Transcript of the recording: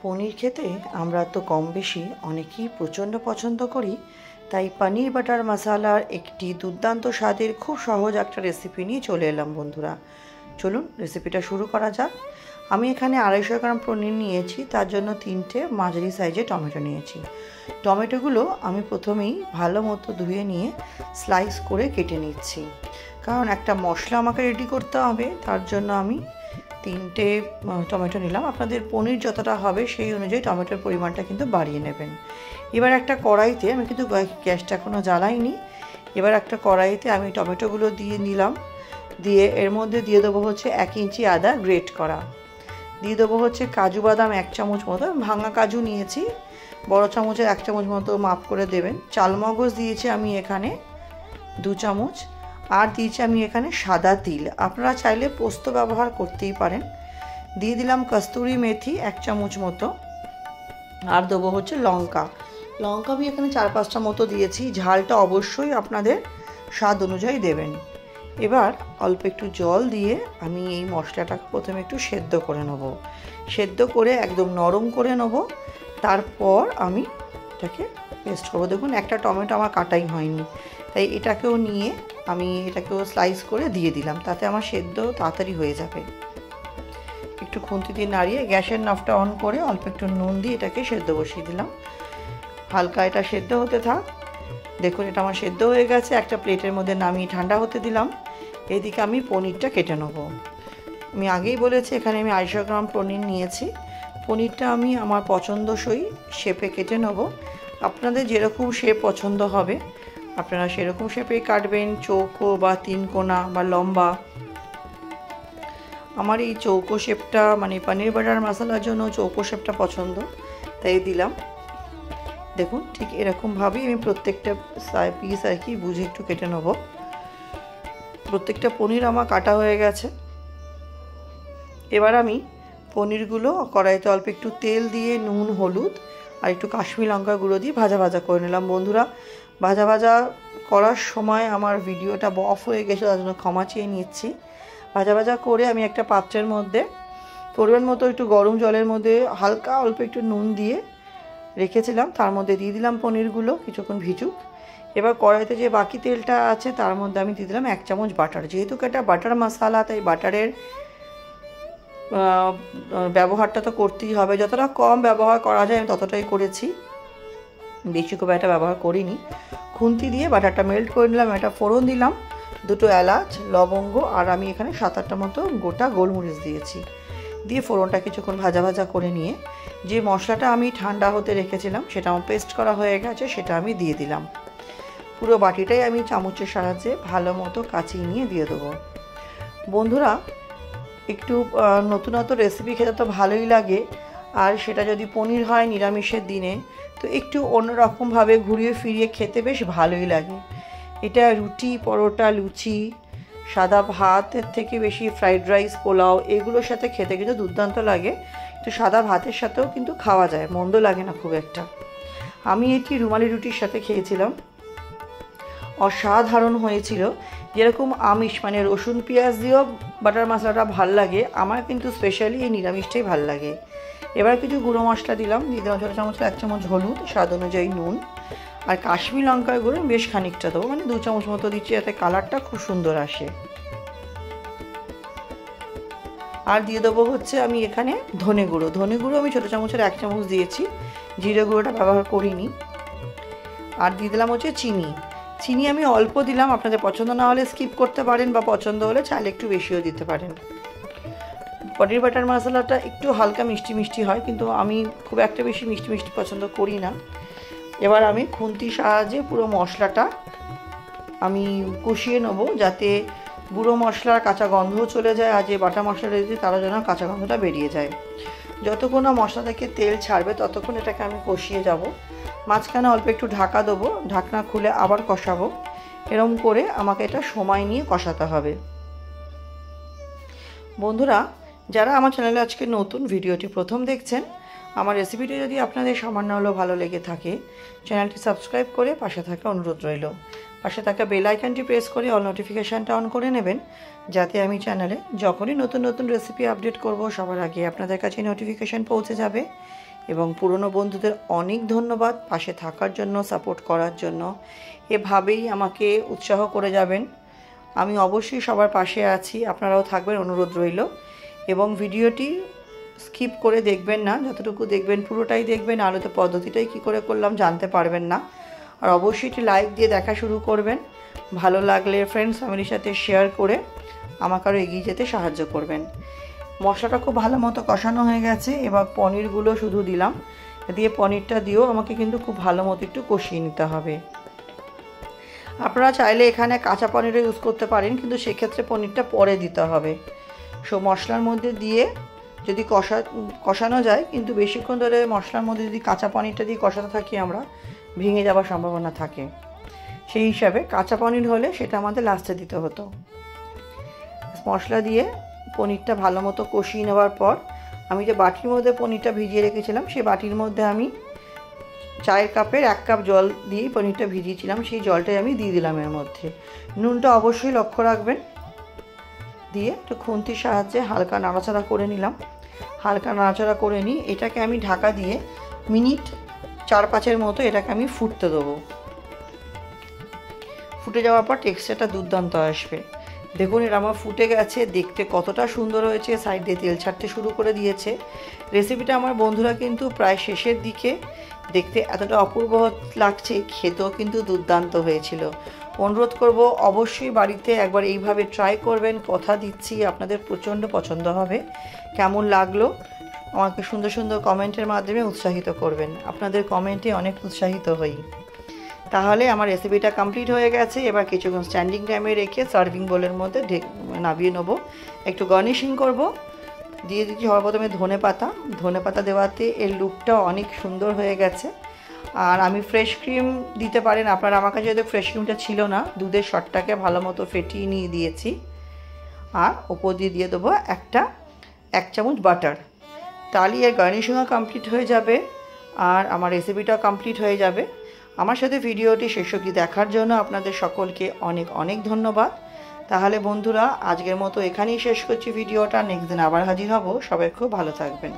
পনির খেতে আমরা তো কম বেশি অনেকেই প্রচণ্ড পছন্দ করি। তাই পনির বাটার মশালার একটি দুর্দান্ত স্বাদের খুব সহজ একটা রেসিপি নিয়ে চলে এলাম বন্ধুরা। চলুন রেসিপিটা শুরু করা যাক। আমি এখানে 250 গ্রাম পনির নিয়েছি, তার জন্য 3টে মাঝারি সাইজে টমেটো নিয়েছি। টমেটোগুলো আমি প্রথমেই ভালো মতো ধুয়ে নিয়ে স্লাইস করে কেটে নিচ্ছি, কারণ একটা মশলা আমাকে রেডি করতে হবে। তার জন্য আমি 3টে টমেটো নিলাম। আপনাদের পনির যতটা হবে সেই অনুযায়ী টমেটোর পরিমাণটা কিন্তু বাড়িয়ে নেবেন। এবার একটা কড়াইতে, আমি কিন্তু গ্যাসটা এখনও জ্বালাইনি, এবার একটা কড়াইতে আমি টমেটোগুলো দিয়ে নিলাম। দিয়ে এর মধ্যে দিয়ে দেবো হচ্ছে 1 ইঞ্চি আদা গ্রেট করা, দিয়ে দেবো হচ্ছে কাজু বাদাম 1 চামচ মতো, ভাঙা কাজু নিয়েছি, বড় চামচের 1 চামচ মতো মাপ করে দেবেন। চালমগজ দিয়েছি আমি এখানে 2 চামচ, আর দিয়েছি আমি এখানে সাদা তিল, আপনারা চাইলে পোস্ত ব্যবহার করতেই পারেন। দিয়ে দিলাম কস্তুরি মেথি 1 চামচ মতো, আর দেবো হচ্ছে লঙ্কা আমি এখানে 4-5টা মতো দিয়েছি। ঝালটা অবশ্যই আপনাদের স্বাদ অনুযায়ী দেবেন। এবার অল্প একটু জল দিয়ে আমি এই মশলাটাকে প্রথমে একটু সেদ্ধ করে নেব, সেদ্ধ করে একদম নরম করে নেব। তারপর আমি এটাকে পেস্ট করবো। দেখুন একটা টমেটো আমার কাটাই হয়নি, তাই এটাকেও নিয়ে আমি এটাকেও স্লাইস করে দিয়ে দিলাম, তাতে আমার সেদ্ধ তাড়াতাড়ি হয়ে যাবে। একটু খুন্তি দিয়ে নাড়িয়ে গ্যাসের নাফটা অন করে অল্প একটু নুন দিয়ে এটাকে সেদ্ধ বসিয়ে দিলাম। হালকা এটা সেদ্ধ হতে থাক। দেখুন এটা আমার সেদ্ধ হয়ে গেছে। একটা প্লেটের মধ্যে নামিয়ে ঠান্ডা হতে দিলাম। এদিকে আমি পনিরটা কেটে নেব। আমি আগেই বলেছি এখানে আমি 250 গ্রাম পনির নিয়েছি। পনিরটা আমি আমার পছন্দসই শেপে কেটে নেব। আপনাদের যেরকম শেপ পছন্দ হবে আপনারা সেরকম শেপেই কাটবেন, চৌকো বা 3 কোনা বা লম্বা। আমার এই চৌকো শেপটা, মানে পনির বাটার মশলার জন্য চৌকো শেপটা পছন্দ, তাই দিলাম। দেখুন ঠিক এরকমভাবেই আমি প্রত্যেকটা পিস আর কি বুঝে একটু কেটে নেব। প্রত্যেকটা পনির আমার কাটা হয়ে গেছে। এবার আমি পনিরগুলো কড়াইতে অল্প একটু তেল দিয়ে নুন, হলুদ আর একটু কাশ্মীরি লঙ্কা গুঁড়ো দিয়ে ভাজা করে নিলাম। বন্ধুরা, ভাজা করার সময় আমার ভিডিওটা অফ হয়ে গেছে, তার জন্য ক্ষমা চেয়ে নিচ্ছি। ভাজা করে আমি একটা পাত্রের মধ্যে পরিমাণ মতো একটু গরম জলের মধ্যে হালকা অল্প একটু নুন দিয়ে রেখেছিলাম, তার মধ্যে দিয়ে দিলাম পনিরগুলো, কিছুক্ষণ ভিজুক। এবার কড়াইতে যে বাকি তেলটা আছে তার মধ্যে আমি দিয়ে দিলাম 1 চামচ বাটার। যেহেতু এটা বাটার মশলা, তাই বাটারের ব্যবহারটা তো করতেই হবে। যতটা কম ব্যবহার করা যায় আমি ততটাই করেছি, বেশি খুব একটা ব্যবহার করিনি। খুন্তি দিয়ে বাটারটা মেল্ট করে নিলাম। একটা ফোড়ন দিলাম, 2টো এলাচ, লবঙ্গ, আর আমি এখানে 7-8টা মতো গোটা গোলমরিচ দিয়েছি। দিয়ে ফোড়নটা কিছুক্ষণ ভাজা করে নিয়ে যে মশলাটা আমি ঠান্ডা হতে রেখেছিলাম সেটা আমার পেস্ট করা হয়ে গেছে, সেটা আমি দিয়ে দিলাম। পুরো বাটিটাই আমি চামচের সাহায্যে ভালো মতো কাচিয়ে নিয়ে দিয়ে দেবো। বন্ধুরা, একটু নতুনত্ব রেসিপি খেতে তো ভালোই লাগে, আর সেটা যদি পনির হয় নিরামিষের দিনে তো একটু অন্যরকমভাবে ঘুরিয়ে ফিরিয়ে খেতে বেশ ভালোই লাগে। এটা রুটি, পরোটা, লুচি, সাদা ভাতের থেকে বেশি ফ্রাইড রাইস, পোলাও এগুলোর সাথে খেতে কিন্তু দুর্দান্ত লাগে। তো সাদা ভাতের সাথেও কিন্তু খাওয়া যায়, মন্দ লাগে না খুব একটা। আমি এটি রুমালি রুটির সাথে খেয়েছিলাম, অসাধারণ হয়েছিল। যেরকম আমিষ মানে রসুন পেঁয়াজ দিয়েও বাটার মশলাটা ভাল লাগে, আমার কিন্তু স্পেশালি এই নিরামিষটাই ভাল লাগে। এবার কিছু গুঁড়ো মশলা দিলাম, দিয়ে দিলাম ছোটো চামচের 1 চামচ হলুদ, স্বাদ অনুযায়ী নুন, আর কাশ্মীরি লঙ্কার গুঁড়ো বেশ খানিকটা দেবো, মানে 2 চামচ মতো দিচ্ছি, যাতে কালারটা খুব সুন্দর আসে। আর দিয়ে দেবো হচ্ছে আমি এখানে ধনে গুঁড়ো আমি ছোটো চামচের 1 চামচ দিয়েছি, জিরে গুঁড়োটা ব্যবহার করিনি। আর দিয়ে দিলাম হচ্ছে চিনি আমি অল্প দিলাম, আপনাদের পছন্দ না হলে স্কিপ করতে পারেন, বা পছন্দ হলে চাইলে একটু বেশিও দিতে পারেন। পনির বাটার মশলাটা একটু হালকা মিষ্টি হয়, কিন্তু আমি খুব একটা বেশি মিষ্টি পছন্দ করি না। এবার আমি খুন্তির সাহায্যে পুরো মশলাটা আমি কষিয়ে নেব, যাতে গুঁড়ো মশলার কাঁচা গন্ধও চলে যায়, আর যে বাটা মশলাটা দিয়েছি তারও যেন কাঁচা গন্ধটা বেরিয়ে যায়। যতক্ষণ না মশলা থেকে তেল ছাড়বে ততক্ষণ এটাকে আমি কষিয়ে যাব। মাঝখানে অল্প একটু ঢাকা দেবো, ঢাকনা খুলে আবার কষাবো। এরকম করে আমাকে এটা সময় নিয়ে কষাতে হবে। বন্ধুরা, যারা আমার চ্যানেলে আজকে নতুন, ভিডিওটি প্রথম দেখছেন, আমার রেসিপিটি যদি আপনাদের সামান্য হলেও ভালো লেগে থাকে চ্যানেলটি সাবস্ক্রাইব করে পাশে থাকা অনুরোধ রইল। পাশে থাকা বেল আইকনটি প্রেস করে অল নোটিফিকেশানটা অন করে নেবেন, যাতে আমি চ্যানেলে যখনই নতুন রেসিপি আপডেট করব সবার আগে আপনাদের কাছে নোটিফিকেশান পৌঁছে যাবে। এবং পুরনো বন্ধুদের অনেক ধন্যবাদ পাশে থাকার জন্য, সাপোর্ট করার জন্য। এভাবেই আমাকে উৎসাহ করে যাবেন। আমি অবশ্যই সবার পাশে আছি, আপনারাও থাকবেন, অনুরোধ রইল। এবং ভিডিওটি স্কিপ করে দেখবেন না, যতটুকু দেখবেন পুরোটাই দেখবেন, আলোতে পদ্ধতিটাই কী করে করলাম জানতে পারবেন না। আর অবশ্যই একটি লাইক দিয়ে দেখা শুরু করবেন। ভালো লাগলে ফ্রেন্ডস ফ্যামিলির সাথে শেয়ার করে আমাকে আরও এগিয়ে যেতে সাহায্য করবেন। মশলাটা খুব ভালো মতো কষানো হয়ে গেছে, এবার পনিরগুলো শুধু দিলাম, দিয়ে পনিরটা দিয়েও আমাকে কিন্তু খুব ভালো মতো একটু কষিয়ে নিতে হবে। আপনারা চাইলে এখানে কাঁচা পনিরও ইউজ করতে পারেন, কিন্তু সেক্ষেত্রে পনিরটা পরে দিতে হবে। মশলার মধ্যে দিয়ে যদি কষানো যায়, কিন্তু বেশিক্ষণ ধরে মশলার মধ্যে যদি কাঁচা পনিরটা দিয়ে কষাতে থাকি আমরা, ভেঙে যাওয়ার সম্ভাবনা থাকে। সেই হিসাবে কাঁচা পনির হলে সেটা আমাদের লাস্টে দিতে হতো। মশলা দিয়ে পনিরটা ভালো মতো কষিয়ে নেওয়ার পর আমি যে বাটির মধ্যে পনিরটা ভিজিয়ে রেখেছিলাম, সেই বাটির মধ্যে আমি চায়ের কাপের 1 কাপ জল দিয়ে পনিরটা ভিজিয়েছিলাম, সেই জলটাই আমি দিয়ে দিলাম এর মধ্যে। নুনটা অবশ্যই লক্ষ্য রাখবেন। দিয়ে একটু খুন্তির সাহায্যে হালকা নাড়াচাড়া করে নিলাম। হালকা নাড়াচাড়া করে নিই, এটাকে আমি ঢাকা দিয়ে মিনিট 4-5 মতো এটাকে আমি ফুটতে দেবো। ফুটে যাওয়ার পর টেক্সচারটা দুর্দান্ত আসবে। দেখুন এটা আমার ফুটে গেছে, দেখতে কতটা সুন্দর হয়েছে, সাইড দিয়ে তেল ছাড়তে শুরু করে দিয়েছে। রেসিপিটা আমার বন্ধুরা কিন্তু প্রায় শেষের দিকে, দেখতে এতটা অপূর্ব লাগছে, খেতেও কিন্তু দুর্দান্ত হয়েছিল। অনুরোধ করব অবশ্যই বাড়িতে একবার এইভাবে ট্রাই করবেন, কথা দিচ্ছি আপনাদের প্রচণ্ড পছন্দ হবে। কেমন লাগলো আমাকে সুন্দর সুন্দর কমেন্টের মাধ্যমে উৎসাহিত করবেন, আপনাদের কমেন্টে অনেক উৎসাহিত হই। তাহলে আমার রেসিপিটা কমপ্লিট হয়ে গেছে। এবার কিছুক্ষণ স্ট্যান্ডিং টাইমে রেখে সার্ভিং বোলের মধ্যে নামিয়ে নেবো। একটু গার্নিশিং করব, দিয়ে দিচ্ছি সবার প্রথমে ধনে পাতা দেওয়াতে এর লুকটা অনেক সুন্দর হয়ে গেছে। আর আমি ফ্রেশ ক্রিম দিতে পারেন আপনারা, আমার কাছে যেহেতু ফ্রেশ ক্রিমটা ছিল না, দুধের শটটাকে ভালো মতো ফেটিয়ে নিয়ে দিয়েছি। আর ওপর দিয়ে দেবো 1 চামচ বাটার। তাহলেই এর গার্নিশিংও কমপ্লিট হয়ে যাবে আর আমার রেসিপিটাও কমপ্লিট হয়ে যাবে। আমার সাথে ভিডিওটি শেষ অবধি দেখার জন্য আপনাদের সকলকে অনেক অনেক ধন্যবাদ। তাহলে বন্ধুরা আজকের মতো এখানেই শেষ করছি ভিডিওটা। নেক্সট দিন আবার হাজির হব। সবাই খুব ভালো থাকবেন।